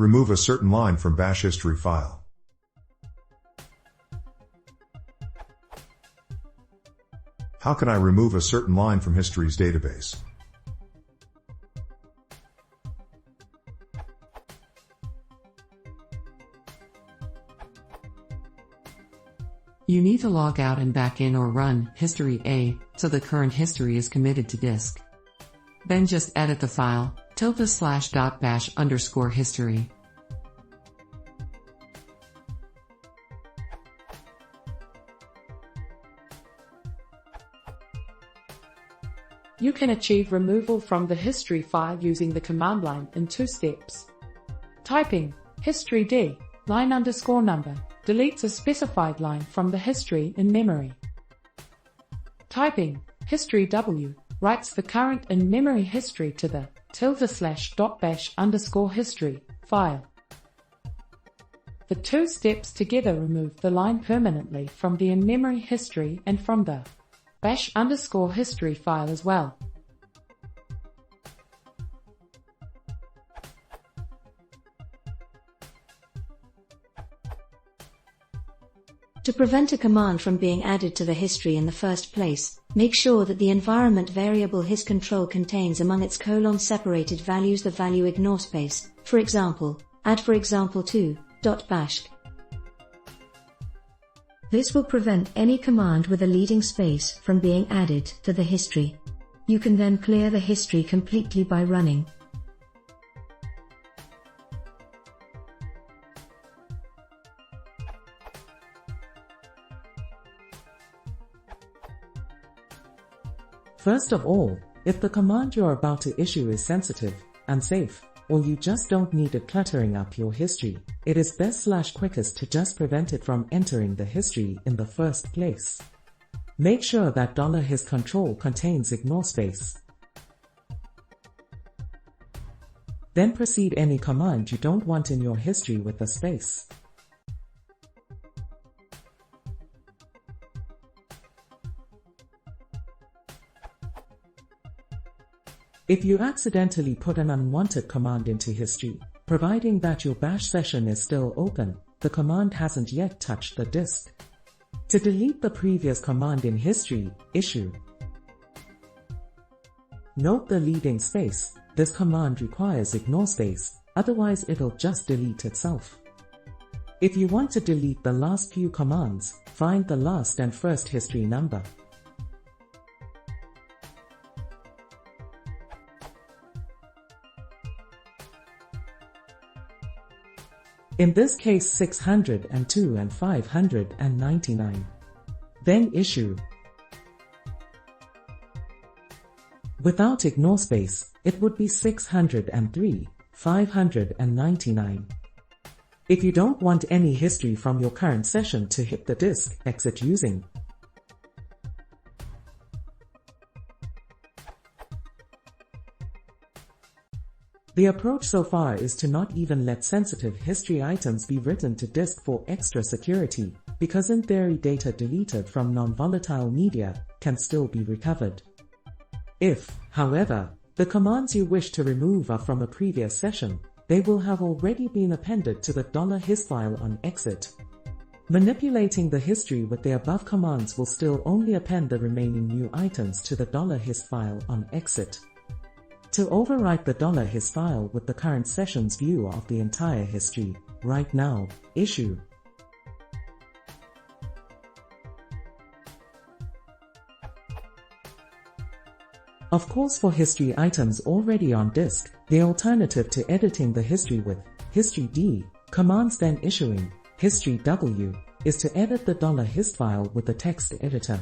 Remove a certain line from bash history file. How can I remove a certain line from history's database? You need to log out and back in or run history A, so the current history is committed to disk. Then just edit the file, /bash_history. You can achieve removal from the history file using the command line in 2 steps. Typing history D, line_number, deletes a specified line from the history in memory. Typing history W, writes the current in-memory history to the /bash_history file. The 2 steps together remove the line permanently from the in-memory history and from the bash_history file as well. To prevent a command from being added to the history in the first place, make sure that the environment variable histcontrol contains among its colon-separated values the value ignore space, for example, add for example 2.bash. This will prevent any command with a leading space from being added to the history. You can then clear the history completely by running. First of all, if the command you're about to issue is sensitive, unsafe, or you just don't need it cluttering up your history, it is best/quickest to just prevent it from entering the history in the first place. Make sure that $histcontrol contains ignore space. Then proceed any command you don't want in your history with a space. If you accidentally put an unwanted command into history, providing that your bash session is still open, the command hasn't yet touched the disk. To delete the previous command in history, issue. Note the leading space. This command requires ignore space, otherwise it'll just delete itself. If you want to delete the last few commands, find the last and first history number. In this case 602 and 599. Then issue. Without ignore space, it would be 603, 599. If you don't want any history from your current session to hit the disk, exit using. The approach so far is to not even let sensitive history items be written to disk for extra security, because in theory data deleted from non-volatile media can still be recovered. If, however, the commands you wish to remove are from a previous session, they will have already been appended to the $hist file on exit. Manipulating the history with the above commands will still only append the remaining new items to the $hist file on exit. To overwrite the $hist file with the current session's view of the entire history, right now, issue. Of course, for history items already on disk, the alternative to editing the history with history D commands then issuing history W is to edit the $hist file with the text editor.